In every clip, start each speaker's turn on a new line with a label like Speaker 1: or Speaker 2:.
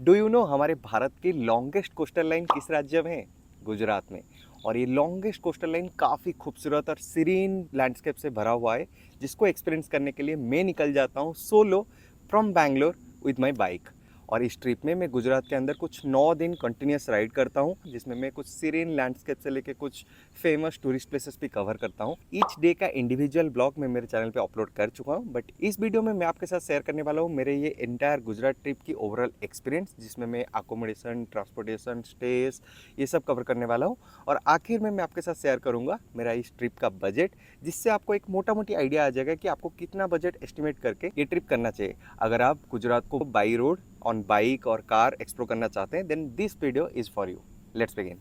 Speaker 1: Do you know हमारे भारत की longest coastal line किस राज्य में है? गुजरात में। और ये लॉन्गेस्ट कोस्टल लाइन काफ़ी खूबसूरत और सीरीन लैंडस्केप से भरा हुआ है, जिसको एक्सपीरियंस करने के लिए मैं निकल जाता हूँ solo from Bangalore with my bike. और इस ट्रिप में मैं गुजरात के अंदर कुछ 9 दिन कंटिन्यूस राइड करता हूँ, जिसमें मैं कुछ सीरीन लैंडस्केप से लेके कुछ फेमस टूरिस्ट प्लेसेस भी कवर करता हूँ। ईच डे का इंडिविजुअल ब्लॉग मैं मेरे चैनल पे अपलोड कर चुका हूँ, बट इस वीडियो में मैं आपके साथ शेयर करने वाला हूँ मेरे ये एंटायर गुजरात ट्रिप की ओवरऑल एक्सपीरियंस, जिसमें मैं अकोमोडेशन, ट्रांसपोर्टेशन, स्टेज ये सब कवर करने वाला हूँ। और आखिर में मैं आपके साथ शेयर करूँगा मेरा इस ट्रिप का बजट, जिससे आपको एक मोटा मोटी आइडिया आ जाएगा कि आपको कितना बजट एस्टिमेट करके ये ट्रिप करना चाहिए। अगर आप गुजरात को बाई रोड ऑन बाइक और कार एक्सप्लोर करना चाहते हैं, then this video is for you. Let's begin.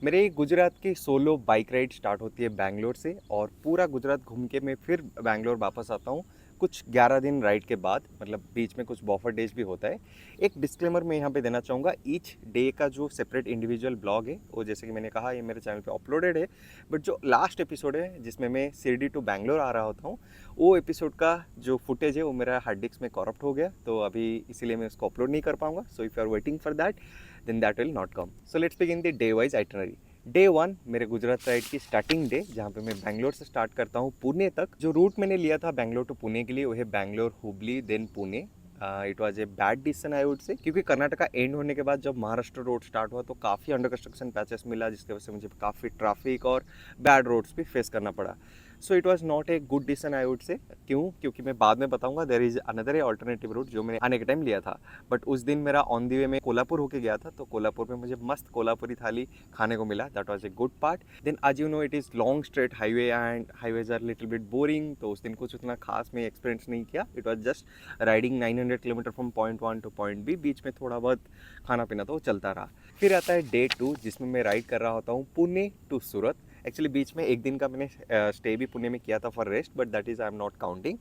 Speaker 1: मेरे गुजरात की सोलो बाइक राइड स्टार्ट होती है बैंगलोर से, और पूरा गुजरात घूम के मैं फिर बैंगलोर वापस आता हूँ कुछ 11 दिन राइड के बाद। मतलब बीच में कुछ बफर डेज भी होता है। एक डिस्क्लेमर मैं यहाँ पे देना चाहूँगा, ईच डे का जो सेपरेट इंडिविजुअल ब्लॉग है वो, जैसे कि मैंने कहा, ये मेरे चैनल पे अपलोडेड है। बट जो लास्ट एपिसोड है जिसमें मैं शिरडी टू बैंगलोर आ रहा होता हूँ, वो एपिसोड का जो फुटेज है वो मेरा हार्ड डिस्क में करप्ट हो गया, तो अभी इसीलिए मैं उसको अपलोड नहीं कर पाऊँगा। So if you are waiting for that, then that will not come. So let's begin the day wise itinerary. Day 1 मेरे गुजरात राइड की स्टार्टिंग डे, जहाँ पे मैं बैंगलोर से स्टार्ट करता हूँ पुणे तक। जो रूट मैंने लिया था बैंगलोर टू पुणे के लिए, वो है Bangalore Hubli then Pune. It was a bad decision I would say, क्योंकि कर्नाटका एंड होने के बाद जब महाराष्ट्र रोड स्टार्ट हुआ तो काफ़ी अंडर कंस्ट्रक्शन पैचेस मिला, जिसकी वजह से मुझे काफ़ी ट्रैफिक और बैड रोड्स भी फेस करना पड़ा। So it was not a good decision I would से। क्यों? क्योंकि मैं बाद में बताऊंगा, there is another A alternative root जो मैंने आने के टाइम लिया था। बट उस दिन मेरा ऑन दी वे में कोल्हापुर होके गया था, तो कोल्हापुर में मुझे मस्त कोल्हापुरी थाली खाने को मिला। That was a good part. Then आज you know it is long straight highway and highways are little bit boring, तो उस दिन कुछ उतना खास मैं एक्सपीरियंस नहीं किया। It was just riding 900 kilometre from point 1 to point B. बीच में थोड़ा बहुत खाना पीना तो चलता रहा। फिर आता है डे 2, जिसमें मैं राइड कर रहा होता हूँ पुणे टू सूरत। एक्चुअली बीच में एक दिन का मैंने स्टे भी पुणे में किया था for rest, but that is I am not counting.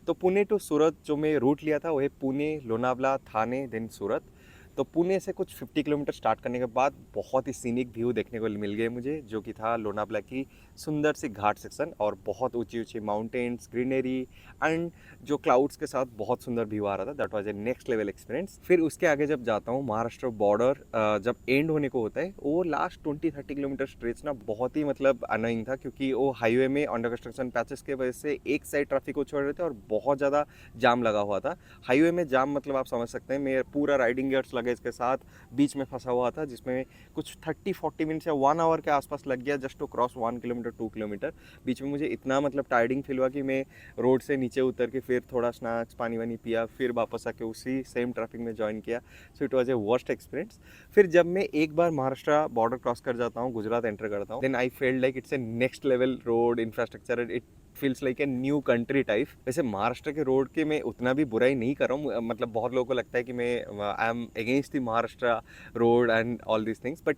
Speaker 1: तो पुणे टू सूरत जो मैं रूट लिया था वो है पुणे, लोनावला, थाने, देन सूरत। तो पुणे से कुछ 50 किलोमीटर स्टार्ट करने के बाद बहुत ही सीनिक व्यू देखने को मिल गए मुझे, जो कि था लोनावला की सुंदर सी घाट सेक्शन, और बहुत ऊंची ऊंची माउंटेन्स, ग्रीनरी एंड जो क्लाउड्स के साथ बहुत सुंदर व्यू आ रहा था। That was A next level experience. फिर उसके आगे जब जाता हूँ, महाराष्ट्र बॉर्डर जब एंड होने को होता है, वो लास्ट 20-30 किलोमीटर स्ट्रेच ना बहुत ही मतलब अनोइंग था, क्योंकि वो हाईवे में अंडर कंस्ट्रक्शन पैचेस की वजह से एक साइड ट्रैफिक को छोड़ रहे थे और बहुत ज़्यादा जाम लगा हुआ था। हाईवे में जाम मतलब आप समझ सकते हैं, मैं पूरा राइडिंग गियर्स लगेज के साथ बीच में फंसा हुआ था, जिसमें कुछ 30-40 मिनट या 1 आवर के आसपास लग गया just to cross 1 kilometre 2 kilometre. बीच में मुझे इतना मतलब टायर्डिंग फील हुआ कि मैं रोड से नीचे उतर के फिर थोड़ा स्नैक्स पानी वानी पिया, फिर वापस आके उसी सेम ट्रैफिक में ज्वाइन किया। So it was A worst experience. फिर जब मैं एक बार महाराष्ट्र बॉर्डर क्रॉस कर जाता हूँ, गुजरात एंटर करता हूँ, then I felt like it's a next level road infrastructure. It feels like a new country type. वैसे महाराष्ट्र के रोड के मैं उतना भी बुराई नहीं कर रहा हूँ, मतलब बहुत लोगों को लगता है कि मैं I am against the Maharashtra road and all this things, but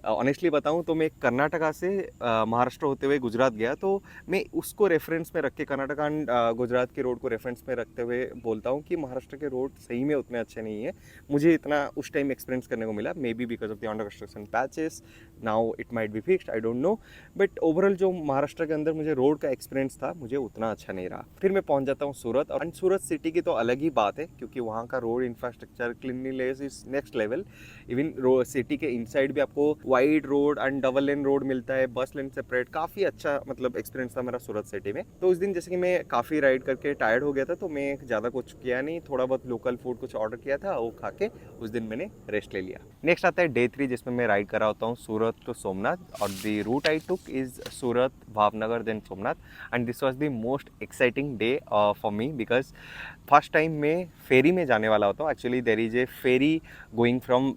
Speaker 1: honestly बताऊँ तो मैं कर्नाटका से महाराष्ट्र होते हुए गुजरात गया, तो मैं उसको रेफरेंस में रख के, कर्नाटका एंड गुजरात के रोड को रेफरेंस में रखते हुए बोलता हूँ कि महाराष्ट्र के रोड सही में उतने अच्छे नहीं है। मुझे इतना उस टाइम एक्सपीरियंस करने को मिला, may be because of the under construction patches. Now it might be fixed, I don't know, but overall जो महाराष्ट्र के अंदर मुझे रोड का एक्सपीरियंस था, मुझे उतना अच्छा नहीं रहा। फिर मैं पहुंच जाता हूँ सूरत, और सूरत सिटी की तो अलग ही बात है, क्योंकि वहाँ का road infrastructure, cleanliness is next level. Even city के इनसाइड भी आपको wide road and double lane road मिलता है, बस लेन सेपरेट। काफ़ी अच्छा मतलब एक्सपीरियंस था मेरा सूरत सिटी में। तो उस दिन जैसे कि मैं काफ़ी राइड करके टायर्ड हो गया था, तो मैं ज़्यादा कुछ किया नहीं, थोड़ा बहुत लोकल फूड कुछ ऑर्डर किया था, वो खा के उस दिन मैंने रेस्ट ले लिया। नेक्स्ट आता है डे 3, जिसमें मैं राइड कर रहा होता हूँ सूरत टू सोमनाथ, और the route I took is Surat, Bhavnagar, then Somnath. And this was the most exciting day for me, because first time मैं फेरी में जाने वाला होता हूँ। Actually there is a ferry going from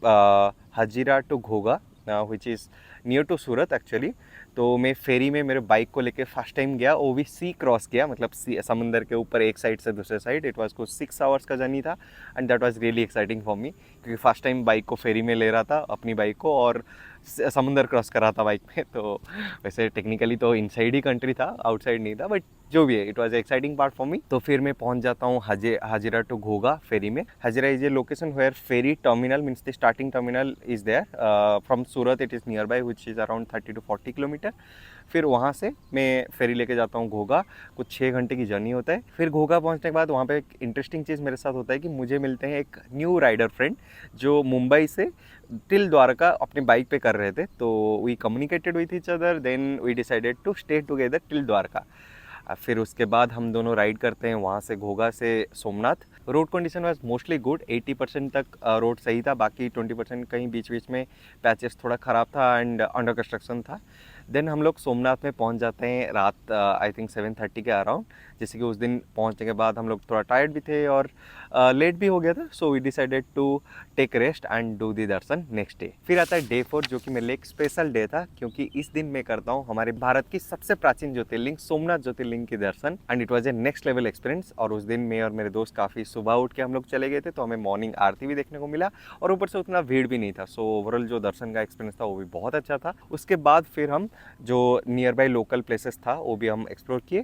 Speaker 1: Hazira to Ghogha, which is near to Surat actually. तो मैं ferry में मेरे बाइक को लेके फर्स्ट टाइम गया, वो भी सी क्रॉस किया, मतलब समंदर के ऊपर एक साइड से दूसरे साइड। इट वाज कुछ 6 आवर्स का जर्नी था, and that was really exciting for me, क्योंकि फर्स्ट टाइम बाइक को फेरी में ले रहा था, अपनी बाइक को, और समुंदर क्रॉस कर रहा था बाइक में। तो वैसे टेक्निकली तो इनसाइड ही कंट्री था, आउटसाइड नहीं था, बट जो भी है it was exciting part for me. तो फिर मैं पहुंच जाता हूँ हाजिरा टू घोगा फेरी में। Hazira is a location where ferry terminal means the starting terminal is there from Surat. It is nearby which is around 30 to 40 kilometre. फिर वहाँ से मैं फेरी लेके जाता हूँ घोगा, कुछ 6 घंटे की जर्नी होता है। फिर घोगा पहुँचने के बाद वहाँ पे एक इंटरेस्टिंग चीज़ मेरे साथ होता है कि मुझे मिलते हैं एक न्यू राइडर फ्रेंड जो मुंबई से टिल द्वारका अपनी बाइक पे कर रहे थे। तो we communicated with each other, then we decided to stay together till Dwarka. फिर उसके बाद हम दोनों राइड करते हैं वहाँ से घोगा से Somnath. Road condition was mostly good, 80% तक रोड सही था, बाकी 20% कहीं बीच बीच में पैचेस थोड़ा ख़राब था एंड अंडर कंस्ट्रक्शन था। देन हम लोग सोमनाथ में पहुंच जाते हैं रात आई थिंक 7:30 के अराउंड। जैसे कि उस दिन पहुंचने के बाद हम लोग थोड़ा टायर्ड भी थे और लेट भी हो गया था, so we decided to take rest and do the darshan next day. फिर आता है डे 4 जो कि मेरे लिए एक स्पेशल डे था, क्योंकि इस दिन मैं करता हूँ हमारे भारत की सबसे प्राचीन ज्योतिर्लिंग सोमनाथ ज्योतिर्लिंग के दर्शन and it was a next level experience. और उस दिन मैं और मेरे दोस्त काफ़ी सुबह उठ के हम लोग चले गए थे, तो हमें मॉर्निंग आरती भी देखने को मिला और ऊपर से उतना भीड़ भी नहीं था। सो ओवरऑल जो दर्शन का एक्सपीरियंस था वो भी बहुत अच्छा था। उसके बाद फिर हम जो नियर बाई लोकल प्लेसेस था वो भी हम एक्सप्लोर किए।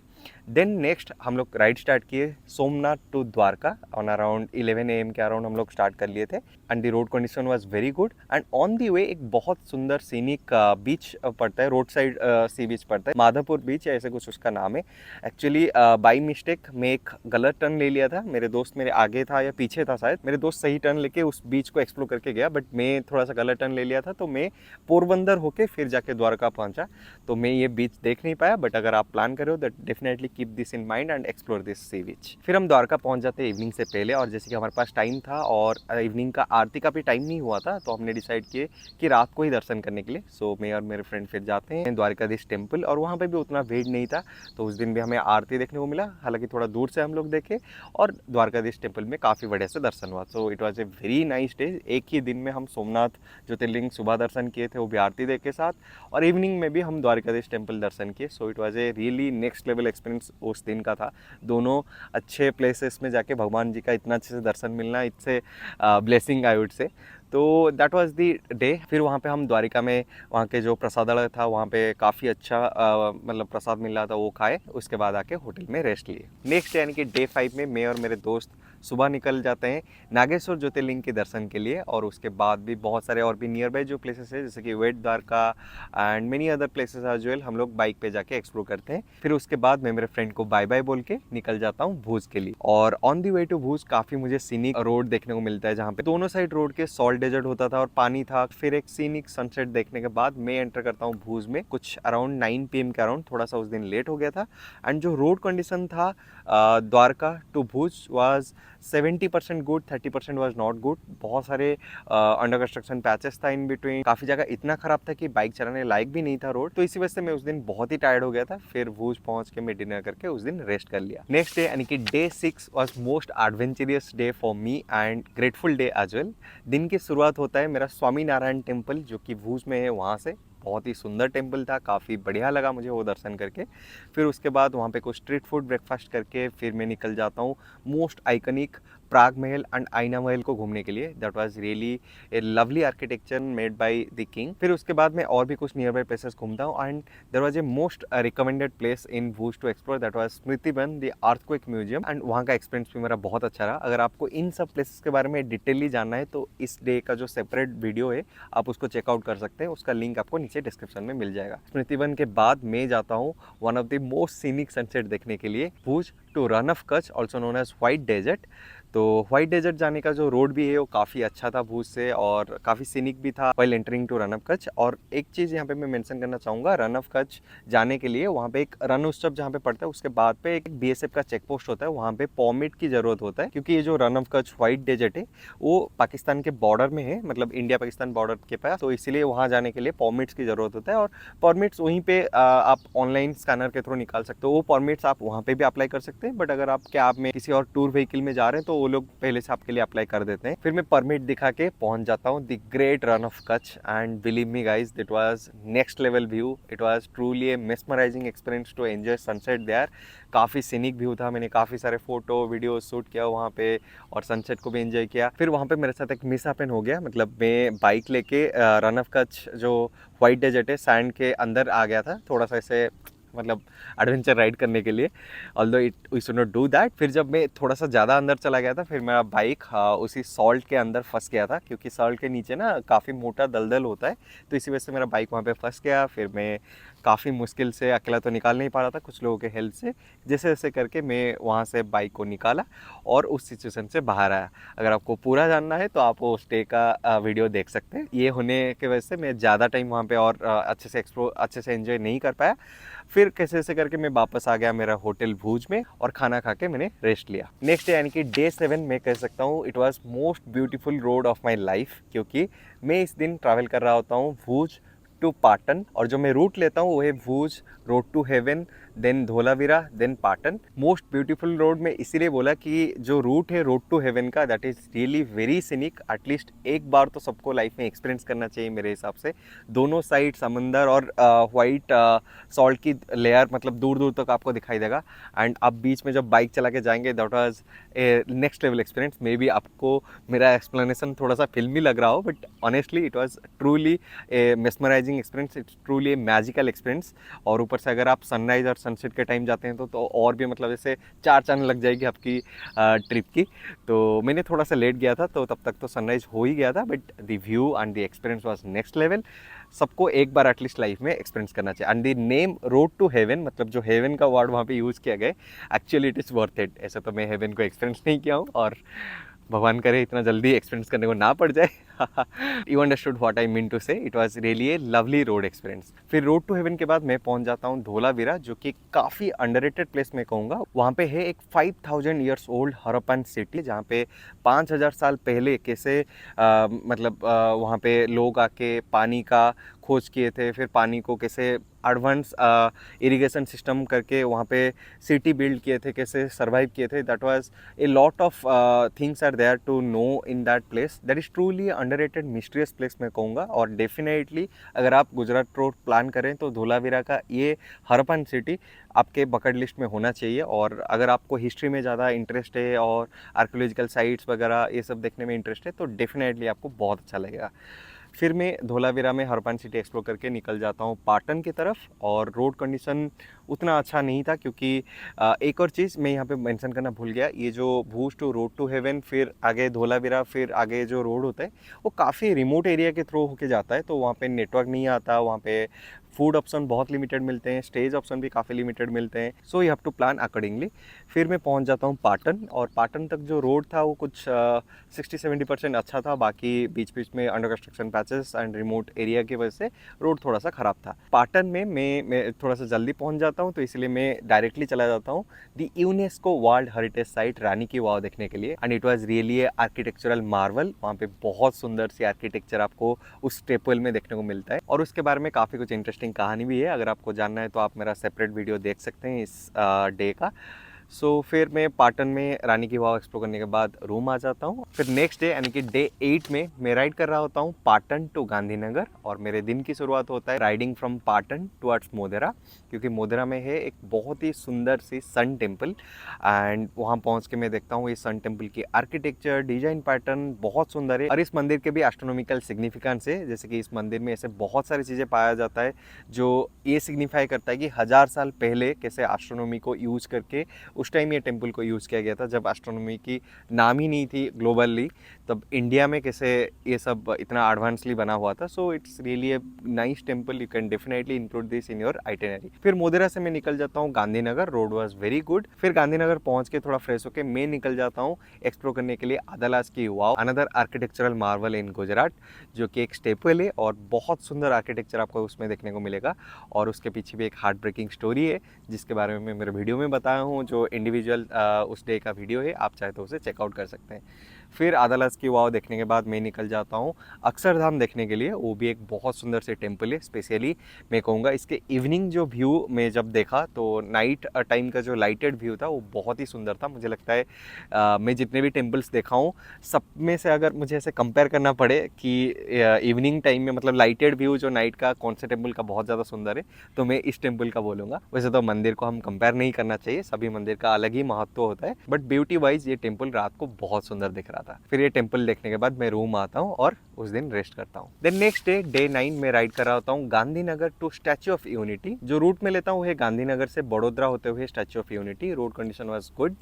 Speaker 1: देन नेक्स्ट हम लोग राइड स्टार्ट किए Somnath to Dwarka on around 11 AM के अराउंड हम लोग स्टार्ट कर लिए थे and the road condition was very good. And on the way एक बहुत सुंदर सीनिक बीच पड़ता है, रोड साइड सी बीच पड़ता है, माधवपुर बीच ऐसे कुछ उसका नाम है। एक्चुअली बाई मिस्टेक मैं एक गलत टर्न ले लिया था, मेरे दोस्त मेरे आगे था या पीछे था शायद, मेरे दोस्त सही टर्न लेके उस बीच को एक्सप्लोर करके गया, बट मैं थोड़ा सा गलत टर्न ले लिया था, तो मैं पोरबंदर होके फिर जाके द्वारका पहुंचा। तो मैं ये बीच देख नहीं पाया, बट अगर आप प्लान करो तो definitely keep this in mind and explore this sea beach. फिर हम द्वारका पहुंच जाते हैं इवनिंग से पहले, और जैसे कि हमारे पास टाइम था और इवनिंग का आरती का भी टाइम नहीं हुआ था, तो हमने डिसाइड किए कि रात को ही दर्शन करने के लिए। सो मैं और मेरे फ्रेंड फिर जाते हैं द्वारकाधीश टेम्पल, और वहाँ पे भी उतना भीड़ नहीं था, तो उस दिन भी हमें आरती देखने को मिला, हालांकि थोड़ा दूर से हम लोग देखे, और द्वारकाधीश टेम्पल में काफ़ी बढ़िया से दर्शन हुआ। So it was a very nice day. एक ही दिन में हम सोमनाथ ज्योतिर्लिंग सुबह दर्शन किए थे, वो भी आरती देख के साथ, और इवनिंग में भी हम द्वारकाधीश टेम्पल दर्शन किए। So it was a really next level experience उस दिन का था। दोनों अच्छे प्लेसेस में जाके भगवान जी का इतना अच्छे से दर्शन मिलना, it's a blessing I would से। तो दैट वाज दी डे। फिर वहाँ पे हम द्वारिका में वहाँ के जो प्रसादालय था वहाँ पे काफ़ी अच्छा मतलब प्रसाद मिल रहा था, वो खाए। उसके बाद आके होटल में रेस्ट लिए। नेक्स्ट यानी कि डे 5 में मैं और मेरे दोस्त सुबह निकल जाते हैं नागेश्वर ज्योतिर्लिंग के दर्शन के लिए, और उसके बाद भी बहुत सारे और भी नियर बाय जो प्लेसेस है जैसे कि Bet Dwarka and many other places as well, हम लोग बाइक पे जाके एक्सप्लोर करते हैं। फिर उसके बाद मैं मेरे फ्रेंड को बाय बाय बोल के निकल जाता हूँ भूज के लिए। और ऑन दी वे टू भूज काफ़ी मुझे सीनिक रोड देखने को मिलता है, जहाँ पे दोनों साइड रोड के सॉल्ट डेजर्ट होता था और पानी था। फिर एक सीनिक सनसेट देखने के बाद मैं एंटर करता हूँ भूज में कुछ अराउंड 9 PM के अराउंड। थोड़ा सा उस दिन लेट हो गया था, एंड जो रोड कंडीशन था Dwarka to Bhuj was 70% good, 30% was not good. बहुत सारे अंडर कंस्ट्रक्शन पैचेस था इन बिटवीन, काफ़ी जगह इतना ख़राब था कि बाइक चलाने लायक भी नहीं था रोड। तो इसी वजह से मैं उस दिन बहुत ही टायर्ड हो गया था। फिर भूज पहुंच के मैं डिनर करके उस दिन रेस्ट कर लिया। नेक्स्ट डे यानी कि day 6 was most adventurous day for me and grateful day as well. दिन की शुरुआत होता है मेरा स्वामी नारायण टेम्पल जो कि भूज में है, वहाँ से। बहुत ही सुंदर टेम्पल था, काफ़ी बढ़िया लगा मुझे वो दर्शन करके। फिर उसके बाद वहाँ पे कुछ स्ट्रीट फूड ब्रेकफास्ट करके फिर मैं निकल जाता हूँ most iconic Prague Mahal and आईना महल को घूमने के लिए। That was really a lovely architecture made by the king. फिर उसके बाद मैं और भी कुछ नियर बाय प्लेसेस घूमता हूँ, and there was a most recommended place in Bhuj to explore, that was Smriti Van the earthquake museum, and वहाँ का एक्सपीरियंस भी मेरा बहुत अच्छा रहा। अगर आपको इन सब प्लेसेस के बारे में डिटेली जानना है तो इस डे का जो सेपरेट वीडियो है आप उसको चेकआउट कर सकते हैं, उसका लिंक आपको नीचे डिस्क्रिप्शन में मिल जाएगा। स्मृति वन के बाद मैं जाता हूँ one of the most scenic sunset देखने के लिए Bhuj to Rann of Kutch, also known as white desert. तो व्हाइट डेजर्ट जाने का जो रोड भी है वो काफ़ी अच्छा था भूज से, और काफ़ी सीनिक भी था while entering to Rann of Kutch. और एक चीज़ यहाँ पे मैं मेंशन करना चाहूँगा, रन ऑफ कच्छ जाने के लिए वहाँ पे एक रन उत्सव जहाँ पे पड़ता है उसके बाद पे एक BSF का चेक पोस्ट होता है, वहाँ पे परमिट की ज़रूरत होता है, क्योंकि ये जो Rann of Kutch white desert है वो पाकिस्तान के बॉर्डर में है, मतलब इंडिया पाकिस्तान बॉर्डर के पास, तो इसीलिए वहाँ जाने के लिए परमिट्स की ज़रूरत होता है। और परमिट्स वहीं पर आप ऑनलाइन स्कैनर के थ्रू निकाल सकते हो, वो परमिट्स आप वहाँ पर भी अप्लाई कर सकते सकते हैं, बट अगर आप कैब में किसी और टूर व्हीकल में जा रहे हैं तो वो लोग पहले से आपके लिए अप्लाई कर देते हैं। फिर मैं परमिट दिखा के पहुंच जाता हूँ the great Rann of Kutch, and believe me guys, it was next level view. It was truly a mesmerising experience to enjoy sunset there. काफ़ी सीनिक व्यू था, मैंने काफ़ी सारे फोटो वीडियो शूट किया वहाँ पे और सनसेट को भी एंजॉय किया। फिर वहाँ पे मेरे साथ एक मिस हैपन हो गया, मतलब मैं बाइक लेके रन ऑफ कच्छ जो वाइट डेजर्ट है सैंड के अंदर आ गया था, थोड़ा सा ऐसे मतलब एडवेंचर राइड करने के लिए, although it we should not do that. फिर जब मैं थोड़ा सा ज़्यादा अंदर चला गया था, फिर मेरा बाइक उसी सॉल्ट के अंदर फंस गया था, क्योंकि सॉल्ट के नीचे ना काफ़ी मोटा दलदल होता है, तो इसी वजह से मेरा बाइक वहाँ पे फंस गया। फिर मैं काफ़ी मुश्किल से, अकेला तो निकाल नहीं पा रहा था, कुछ लोगों के हेल्प से जैसे जैसे करके मैं वहाँ से बाइक को निकाला और उस सिचुएशन से बाहर आया। अगर आपको पूरा जानना है तो आप वो स्टे का वीडियो देख सकते हैं। ये होने की वजह से मैं ज़्यादा टाइम वहाँ पे और अच्छे से एंजॉय नहीं कर पाया। फिर कैसे कैसे करके मैं वापस आ गया मेरा होटल भूज में और खाना खा के मैंने रेस्ट लिया। नेक्स्ट डे यानी कि डे 7 मैं कह सकता हूँ it was most beautiful road of my life, क्योंकि मैं इस दिन ट्रैवल कर रहा होता हूँ भूज टू पाटन, और जो मैं रूट लेता हूँ वो है Bhuj road to heaven, then Dholavira, then Patan. Most beautiful road में इसीलिए बोला कि जो रूट है रोड टू हेवन का, that is really very scenic. At least एक बार तो सबको लाइफ में एक्सपीरियंस करना चाहिए मेरे हिसाब से। दोनों साइड समंदर और वाइट सॉल्ट की लेयर, मतलब दूर दूर तक आपको दिखाई देगा। एंड आप बीच में जब बाइक चला के जाएंगे, that was A next level experience. May be आपको मेरा एक्सप्लेनेशन थोड़ा सा फिल्मी लग रहा हो, but honestly it was truly a mesmerising experience, it's truly A magical experience. और ऊपर से अगर आप सनराइज और सनसेट के टाइम जाते हैं तो और भी मतलब जैसे 4 चांद लग जाएगी आपकी ट्रिप की। तो मैंने थोड़ा सा लेट गया था, तो तब तक तो सनराइज हो ही गया था, but the view and the experience was next level. सबको एक बार एटलीस्ट लाइफ में एक्सपीरियंस करना चाहिए। And the name road to heaven, मतलब जो हेवन का वर्ड वहाँ पे यूज़ किया गया, actually it is worth it. ऐसे तो मैं हेवन को एक्सपीरियंस नहीं किया हूँ, और भगवान करे इतना जल्दी एक्सपीरियंस करने को ना पड़ जाए। You understood what I mean to say, it was really a lovely road experience. फिर रोड टू हेवन के बाद मैं पहुंच जाता हूँ धोलावीरा, जो कि काफ़ी अंडररेटेड प्लेस मैं कहूँगा। वहाँ पे है एक 5000 ईयर्स ओल्ड हरप्पन सिटी, जहाँ पे 5000 साल पहले कैसे वहाँ पे लोग आके पानी का खोज किए थे, फिर पानी को कैसे एडवांस इरिगेशन सिस्टम करके वहाँ पे सिटी बिल्ड किए थे, कैसे सर्वाइव किए थे। That was a lot of things are there to know in that place. That is truly underrated mysterious place मैं कहूँगा। और डेफिनेटली अगर आप गुजरात टूर प्लान करें तो धोलावीरा का ये हरप्पन सिटी आपके बकेट लिस्ट में होना चाहिए। और अगर आपको हिस्ट्री में ज़्यादा इंटरेस्ट है और आर्कियोलॉजिकल साइट्स वगैरह ये सब देखने में इंटरेस्ट है, तो डेफिनेटली आपको बहुत अच्छा लगेगा। फिर मैं धोलावीरा में हरप्पन सिटी एक्सप्लोर करके निकल जाता हूँ पाटन की तरफ। और रोड कंडीशन उतना अच्छा नहीं था, क्योंकि एक और चीज़ मैं यहाँ पे मेंशन करना भूल गया, ये जो भूज टू रोड टू हेवन, फिर आगे धोलावीरा, फिर आगे जो रोड होता है वो काफ़ी रिमोट एरिया के थ्रू होके जाता है, तो वहाँ पे नेटवर्क नहीं आता, वहाँ पे फूड ऑप्शन बहुत लिमिटेड मिलते हैं, स्टेज ऑप्शन भी काफ़ी लिमिटेड मिलते हैं। So you have to plan accordingly. फिर मैं पहुंच जाता हूं पाटन, और पाटन तक जो रोड था वो कुछ 60-70% अच्छा था, बाकी बीच बीच में under construction patches and remote area की वजह से रोड थोड़ा सा ख़राब था। पाटन में मैं थोड़ा सा जल्दी पहुंच जाता हूं, तो इसलिए मैं डायरेक्टली चला जाता हूं दी यूनेस्को वर्ल्ड हेरिटेज साइट रानी की वाव देखने के लिए। And it was really a architectural Marvel. वहाँ पे बहुत सुंदर सी आर्किटेक्चर आपको उस स्टेपल में देखने को मिलता है, और उसके बारे में काफ़ी कुछ इंटरेस्टिंग कहानी भी है। अगर आपको जानना है तो आप मेरा सेपरेट वीडियो देख सकते हैं इस डे का। सो फिर मैं पाटन में रानी की वाव एक्सप्लोर करने के बाद रूम आ जाता हूँ। फिर नेक्स्ट डे यानी कि डे 8 में मैं राइड कर रहा होता हूँ पाटन टू गांधीनगर, और मेरे दिन की शुरुआत होता है riding from Patan towards Modhera, क्योंकि मोधेरा में है एक बहुत ही सुंदर सी सन टेम्पल। एंड वहाँ पहुँच के मैं देखता हूँ इस सन टेम्पल की आर्किटेक्चर डिजाइन पैटर्न बहुत सुंदर है, और इस मंदिर के भी एस्ट्रोनॉमिकल सिग्निफिकेंस है। जैसे कि इस मंदिर में ऐसे बहुत सारी चीज़ें पाया जाता है जो ये सिग्निफाई करता है कि 1000 साल पहले कैसे एस्ट्रोनॉमी को यूज़ करके उस टाइम ये टेम्पल को यूज़ किया गया था, जब एस्ट्रोनॉमी की नाम ही नहीं थी ग्लोबली, तब इंडिया में कैसे ये सब इतना एडवांसली बना हुआ था। So it's really a nice temple, you can definitely include this in your itinerary. फिर मोधेरा से मैं निकल जाता हूँ Gandhinagar, road was very good. फिर गांधीनगर पहुँच के थोड़ा फ्रेश होकर मैं निकल जाता हूँ एक्सप्लोर करने के लिए आदालास की वाव, अनदर आर्किटेक्चरल मार्वल इन गुजरात, जो कि एक स्टेपल है और बहुत सुंदर आर्किटेक्चर आपको उसमें देखने को मिलेगा। और उसके पीछे भी एक हार्ट ब्रेकिंग स्टोरी है जिसके बारे में मैं मेरे वीडियो में बताया हूँ, जो इंडिविजुअल उस डे का वीडियो है, आप चाहे तो उसे चेकआउट कर सकते हैं। फिर आदालास की वाव देखने के बाद मैं निकल जाता हूँ अक्षरधाम देखने के लिए। वो भी एक बहुत सुंदर से टेम्पल है। स्पेशली मैं कहूँगा इसके इवनिंग जो व्यू में जब देखा तो नाइट टाइम का जो लाइटेड व्यू था वो बहुत ही सुंदर था। मुझे लगता है मैं जितने भी टेम्पल्स देखा हूँ सब में से अगर मुझे ऐसे कंपेयर करना पड़े कि इवनिंग टाइम में मतलब लाइटेड व्यू जो नाइट का कौन से टेम्पल का बहुत ज़्यादा सुंदर है, तो मैं इस टेम्पल का बोलूँगा। वैसे तो मंदिर को हम कंपेयर नहीं करना चाहिए, सभी मंदिर का अलग ही महत्व होता है, बट ब्यूटी वाइज ये टेम्पल रात को बहुत सुंदर दिख रहा था। फिर ये टेम्पल देखने के बाद मैं रूम आता हूँ और उस दिन रेस्ट करता हूँ। देन नेक्स्ट डे 9 में राइड कर रहा होता हूँ Gandhinagar to statue of unity. जो रूट में लेता हूँ है गांधीनगर से बड़ोदरा होते हुए statue of unity. Road condition was good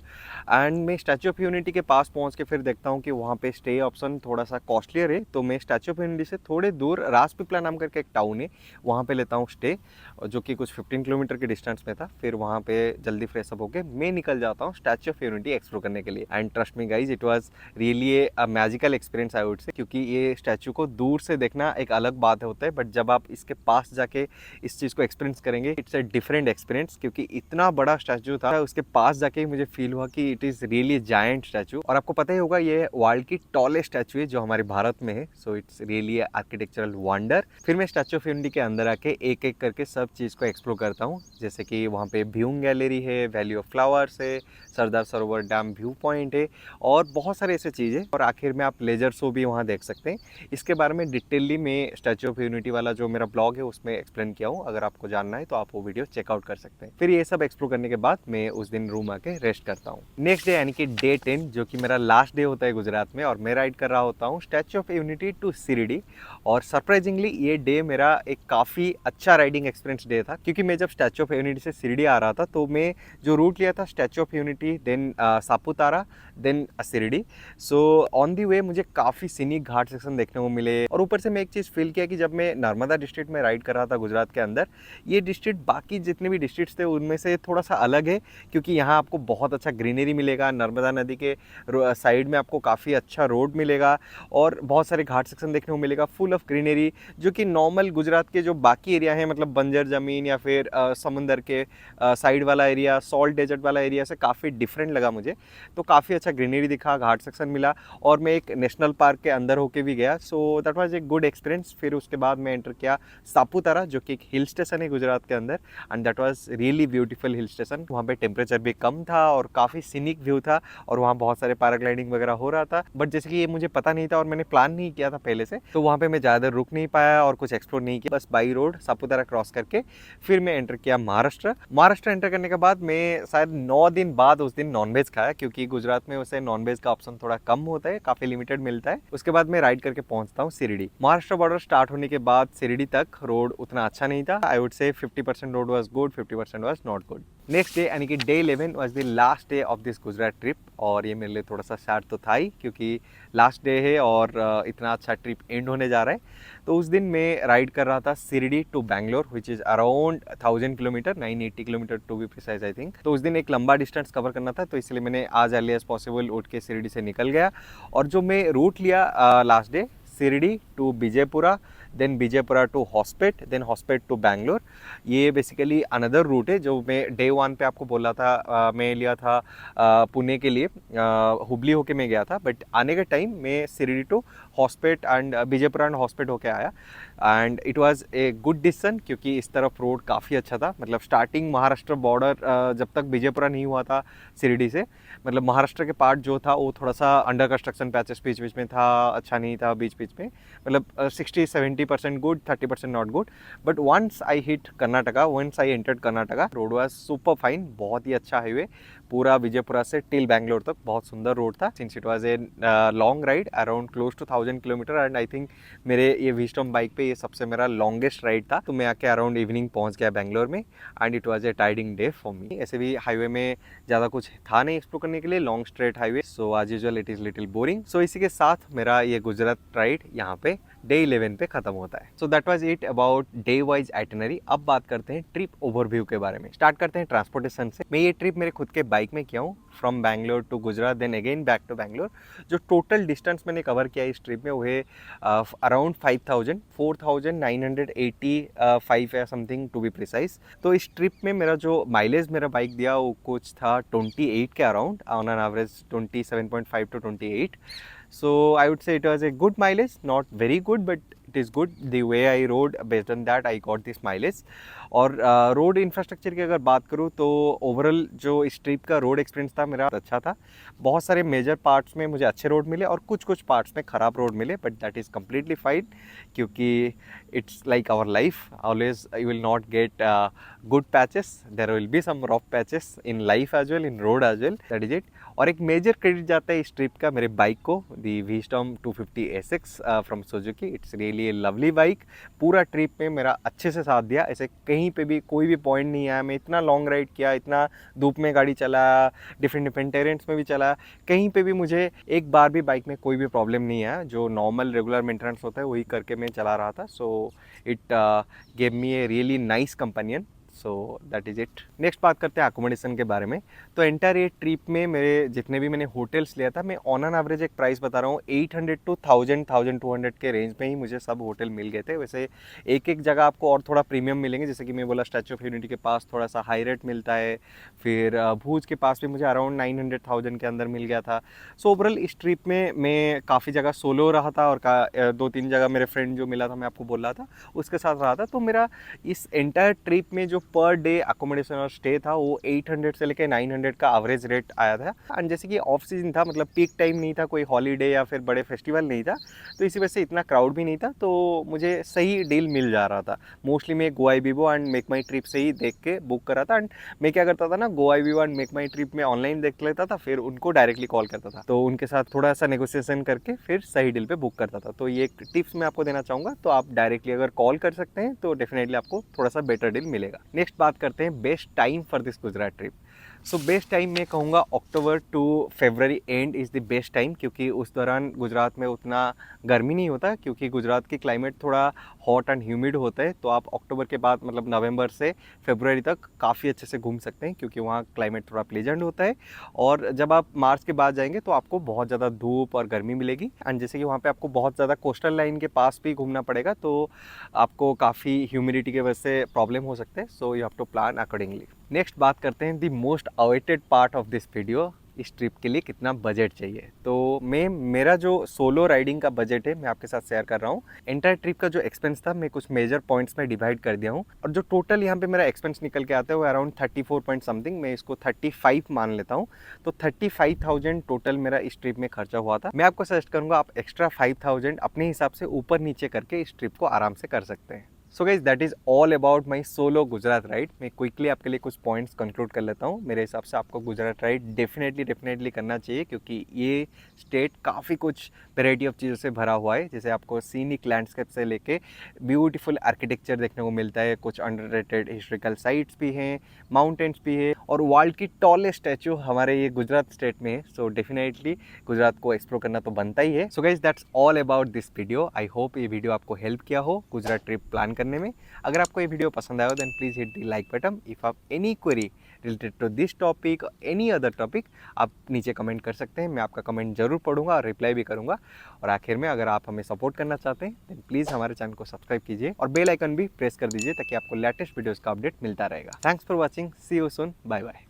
Speaker 1: and मैं स्टैच्यू ऑफ यूनिटी के पास पहुँच के फिर देखता हूँ कि वहाँ पे स्टे ऑप्शन थोड़ा सा कॉस्टलियर है, तो मैं स्टैच्यू ऑफ यूनिटी से थोड़े दूर राजपीपला नाम करके एक टाउन है, वहाँ पे लेता हूँ स्टे, जो कि कुछ 15 किलोमीटर के डिस्टेंस में था। फिर वहाँ पे जल्दी फ्रेश अप होके मैं निकल जाता हूँ स्टैच्यू ऑफ यूनिटी एक्सप्लोर करने के लिए। And trust me guys, it was really a magical experience I would say, क्योंकि ये स्टैच्यू को दूर से देखना एक अलग बात होता है, बट जब आप इसके पास जाके इस चीज़ को एक्सपीरियंस करेंगे इट्स अ डिफरेंट एक्सपीरियंस। क्योंकि इतना बड़ा स्टैच्यू था, उसके पास जाके ही मुझे फील हुआ कि it is really giant statue. और आपको पता ही होगा ये वर्ल्ड की टॉलेस्ट स्टैच्यू है जो हमारे भारत में है, so it's really architectural wonder. फिर मैं स्टैच्यू ऑफ यूनिटी के अंदर आके एक एक करके सब चीज़ को एक्सप्लोर करता हूँ, जैसे कि वहाँ पे व्यूइंग गैलरी है, वैली ऑफ फ्लावर्स है, Sardar Sarovar dam view point है और बहुत सारे ऐसे चीज़ें। और आखिर में आप लेजर शो भी वहाँ देख सकते हैं। इसके बारे में डिटेलली मैं स्टैच्यू ऑफ यूनिटी वाला जो मेरा ब्लॉग है उसमें एक्सप्लेन किया हूँ, अगर आपको जानना है तो आप वो वीडियो चेकआउट कर सकते हैं। फिर ये सब एक्सप्लोर करने के बाद मैं उस दिन रूम आके रेस्ट करता हूँ। नेक्स्ट डे यानी कि डे 10 जो कि मेरा लास्ट डे होता है गुजरात में, और मैं राइड कर रहा होता हूँ statue of unity to Shirdi. और सरप्राइजिंगली ये डे मेरा एक काफ़ी अच्छा राइडिंग एक्सपीरियंस डे था, क्योंकि मैं जब स्टैच्यू ऑफ यूनिटी से शिरडी आ रहा था तो मैं जो रूट लिया था Statue of Unity, then Saputara, then Shirdi. So on the way मुझे काफ़ी सीनिक घाट सेक्शन देखने को मिले। और ऊपर से मैं एक चीज़ फील किया कि जब मैं नर्मदा डिस्ट्रिक्ट में राइड कर रहा था गुजरात के अंदर, ये डिस्ट्रिक्ट बाकी जितने भी डिस्ट्रिक्ट्स थे उनमें से थोड़ा सा अलग है, क्योंकि यहाँ आपको बहुत अच्छा ग्रीनरी मिलेगा। नर्मदा नदी के साइड में आपको काफ़ी अच्छा रोड मिलेगा और बहुत सारे घाट सेक्शन देखने को मिलेगा फुल ऑफ ग्रीनरी, जो कि नॉर्मल गुजरात के जो बाकी एरिया हैं, मतलब बंजर ज़मीन या फिर समंदर के साइड वाला एरिया, सॉल्ट डेजर्ट वाला एरिया से काफ़ी डिफरेंट लगा मुझे। तो काफ़ी अच्छा ग्रीनरी दिखा, घाट सेक्शन मिला और मैं एक नेशनल पार्क के अंदर होके भी गया। So that was a good experience. फिर उसके बाद मैं एंटर किया सापुतारा, जो कि एक हिल स्टेशन है गुजरात के अंदर, and that was really beautiful hill station. वहाँ पे टेम्परेचर भी कम था और काफ़ी सीनिक व्यू था और वहाँ बहुत सारे पैराग्लाइडिंग वगैरह हो रहा था। बट जैसे कि ये मुझे पता नहीं था और मैंने प्लान नहीं किया था पहले से, तो वहाँ पे मैं ज़्यादा रुक नहीं पाया और कुछ एक्सप्लोर नहीं किया। बस बाई रोड सापुतारा क्रॉस करके फिर मैं एंटर किया महाराष्ट्र। महाराष्ट्र एंटर करने के बाद मैं शायद 9 दिन बाद उस दिन नॉनवेज खाया, क्योंकि गुजरात में वैसे नॉनवेज का ऑप्शन थोड़ा कम होता है, काफ़ी लिमिटेड मिलता है। उसके बाद मैं राइड करके पहुंचता हूँ शिरडी। महाराष्ट्र बॉर्डर स्टार्ट होने के बाद शिरडी तक रोड उतना अच्छा नहीं था। आई वुड से 50% road was good, 50% was not good. Next day यानी कि day 11 was the last day of this Gujarat trip, और ये मेरे लिए थोड़ा सा सैड तो था ही, क्योंकि लास्ट डे है और इतना अच्छा ट्रिप एंड होने जा रहा है। तो उस दिन मैं राइड कर रहा था Shirdi to Bangalore, which is around 1000 kilometre, 980 kilometre to be precise I think. तो उस दिन एक लंबा डिस्टेंस कवर करना था, तो इसलिए मैंने आज अर्ली एज पॉसिबल उठ के शिरडी से निकल गया। और जो मैं रूट लिया last day, Shirdi to Vijayapura, then Vijayapura to Hospet, then Hospet to Bangalore, ये बेसिकली अनदर रूट है जो मैं डे 1 पे आपको बोला था। मैं लिया था पुणे के लिए, हुबली होके मैं गया था, बट आने के टाइम मैं Shirdi to Hospet and Vijayapura and Hospet होके आया। And it was a good decision, क्योंकि इस तरफ रोड काफ़ी अच्छा था। मतलब स्टार्टिंग महाराष्ट्र बॉर्डर जब तक विजयपुरा नहीं हुआ था शिरडी से, मतलब महाराष्ट्र के पार्ट जो था वो थोड़ा सा अंडर कंस्ट्रक्शन पैचेस बीच बीच में था, अच्छा नहीं था बीच बीच में, मतलब 60-70% good, 30% not good. But once I hit Karnataka, once I entered Karnataka, road was super fine, बहुत ही अच्छा हाईवे, पूरा विजयपुरा से टिल बैंगलोर तक बहुत सुंदर रोड था। Since it was a long ride around close to 1000 kilometre, and I think मेरे ये विस्टॉम बाइक पे ये सबसे मेरा लॉन्गेस्ट राइड था। तो मैं आके अराउंड इवनिंग पहुंच गया बैंगलोर में, and it was A tiring day for मी। ऐसे भी हाईवे में ज़्यादा कुछ था नहीं एक्सप्लोर करने के लिए, long straight highway, so as usual it is little boring. So इसी के साथ मेरा ये गुजरात राइड यहाँ पे डे 11 पे खत्म होता है। So that was it about day wise itinerary. अब बात करते हैं ट्रिप ओवरव्यू के बारे में। स्टार्ट करते हैं ट्रांसपोर्टेशन से। मैं ये ट्रिप मेरे खुद के बाइक में किया हूँ, from Bangalore to Gujarat then again back to Bangalore. जो टोटल डिस्टेंस मैंने कवर किया इस ट्रिप में वो है अराउंड 4985 या समथिंग टू बी प्रिसाइज। तो इस ट्रिप में मेरा जो माइलेज मेरा बाइक दिया वो कुछ था 28 के around, on an average 27.5 to 28। So I would say it was a good mileage, not very good, but it is good. The way I rode, based on that, I got this mileage. और road infrastructure की अगर बात करूँ तो overall जो इस trip का road experience था मेरा अच्छा था। बहुत सारे मेजर पार्ट्स में मुझे अच्छे रोड मिले और कुछ कुछ पार्ट्स में ख़राब रोड मिले, but that is completely fine, क्योंकि it's like our life, always you will not get good patches, there will be some rough patches in life as well, in road as well, that is it. और एक major credit जाता है इस trip का मेरे bike को, दी वीस्टॉम 250 SX from Suzuki. It's really a lovely bike. पूरा trip में मेरा अच्छे से साथ दिया, ऐसे कहीं पे भी कोई भी पॉइंट नहीं आया। मैं इतना लॉन्ग राइड किया, इतना धूप में गाड़ी चलाया, डिफरेंट डिफरेंट टेरेंट्स में भी चला, कहीं पे भी मुझे एक बार भी बाइक में कोई भी प्रॉब्लम नहीं आया। जो नॉर्मल रेगुलर मेंटेनेंस होता है वही करके मैं चला रहा था। So it gave me a really nice companion. So that is it. Next बात करते हैं अकोमोडेशन के बारे में। तो एंटायर ये ट्रिप में मेरे जितने भी मैंने होटल्स लिया था, मैं ऑन एन एवरेज एक प्राइस बता रहा हूँ 800 to 1200 के रेंज में ही मुझे सब होटल मिल गए थे। वैसे एक एक जगह आपको और थोड़ा प्रीमियम मिलेंगे, जैसे कि मैं बोला स्टैचू ऑफ यूनिटी के पास थोड़ा सा हाई रेट मिलता है, फिर भूज के पास भी मुझे अराउंड 900,000 के अंदर मिल गया था। सो ओवरऑल इस ट्रिप में मैं काफ़ी जगह सोलो रहा था और 2-3 जगह मेरे फ्रेंड जो मिला था मैं आपको बोल रहा था उसके साथ रहा था। तो मेरा इस एंटायर ट्रिप में जो पर डे अकोमोडेशन और स्टे था वो 800 से लेकर 900 का एवरेज रेट आया था। एंड जैसे कि ऑफ सीजन था, मतलब पीक टाइम नहीं था, कोई हॉलीडे या फिर बड़े फेस्टिवल नहीं था, तो इसी वजह से इतना क्राउड भी नहीं था, तो मुझे सही डील मिल जा रहा था। मोस्टली मैं Goibibo and make my trip से ही देख के बुक करा था। एंड मैं क्या करता था ना, Goibibo and make my trip में ऑनलाइन देख लेता था, फिर उनको डायरेक्टली कॉल करता था, तो उनके साथ थोड़ा सा नेगोशिएशन करके फिर सही डील पे बुक करता था। तो ये एक टिप्स मैं आपको देना चाहूँगा, तो आप डायरेक्टली अगर कॉल कर सकते हैं तो डेफिनेटली आपको थोड़ा सा बेटर डील मिलेगा। नेक्स्ट बात करते हैं best time for this Gujarat trip. So best time मैं कहूँगा October to February and is the best time, क्योंकि उस दौरान गुजरात में उतना गर्मी नहीं होता, क्योंकि गुजरात की क्लाइमेट थोड़ा हॉट एंड ह्यूमिड होता है। तो आप अक्टूबर के बाद मतलब नवंबर से फरवरी तक काफ़ी अच्छे से घूम सकते हैं, क्योंकि वहाँ क्लाइमेट थोड़ा प्लेजेंट होता है। और जब आप मार्च के बाद जाएंगे तो आपको बहुत ज़्यादा धूप और गर्मी मिलेगी। एंड जैसे कि वहाँ पे आपको बहुत ज़्यादा कोस्टल लाइन के पास भी घूमना पड़ेगा, तो आपको काफ़ी ह्यूमिडिटी की वजह से प्रॉब्लम हो सकते हैं। So you have to plan accordingly. Next बात करते हैं the most awaited part of this video, इस ट्रिप के लिए कितना बजट चाहिए। तो मेरा जो सोलो राइडिंग का बजट है मैं आपके साथ शेयर कर रहा हूँ। एंटायर ट्रिप का जो एक्सपेंस था मैं कुछ मेजर पॉइंट्स में डिवाइड कर दिया हूँ, और जो टोटल यहाँ पे मेरा एक्सपेंस निकल के आता है वो अराउंड 34 पॉइंट समथिंग, मैं इसको 35 मान लेता हूँ। तो 35,000 टोटल मेरा इस ट्रिप में खर्चा हुआ था। मैं आपको सजेस्ट करूँगा आप एक्स्ट्रा 5,000 अपने हिसाब से ऊपर नीचे करके इस ट्रिप को आराम से कर सकते हैं। So guys that is all about my solo Gujarat ride. मैं क्विकली आपके लिए कुछ पॉइंट्स कंक्लूड कर लेता हूँ। मेरे हिसाब से आपको गुजरात राइड डेफिनेटली करना चाहिए, क्योंकि ये स्टेट काफ़ी कुछ वेराइटी ऑफ चीज़ों से भरा हुआ है। जैसे आपको सीनिक लैंडस्केप से लेके ब्यूटीफुल आर्किटेक्चर देखने को मिलता है, कुछ अंडररेटेड हिस्टोरिकल साइट्स भी हैं, माउंटेन्स भी है, और वर्ल्ड की टॉलेस्ट स्टैचू हमारे ये गुजरात स्टेट में है। सो डेफिनेटली गुजरात को एक्सप्लोर करना तो बनता ही है। So guys that's all about this video. I hope ये वीडियो आपको हेल्प किया हो गुजरात ट्रिप प्लान करने में। अगर आपको ये वीडियो पसंद आया हो then please hit the like button. If आप any query related to this topic any other topic आप नीचे कमेंट कर सकते हैं, मैं आपका कमेंट जरूर पढ़ूंगा और रिप्लाई भी करूंगा। और आखिर में अगर आप हमें सपोर्ट करना चाहते हैं देन प्लीज़ हमारे चैनल को सब्सक्राइब कीजिए और बेल आइकन भी प्रेस कर दीजिए, ताकि आपको लेटेस्ट वीडियोज़ का अपडेट मिलता रहेगा। Thanks for watching, see you soon, bye bye.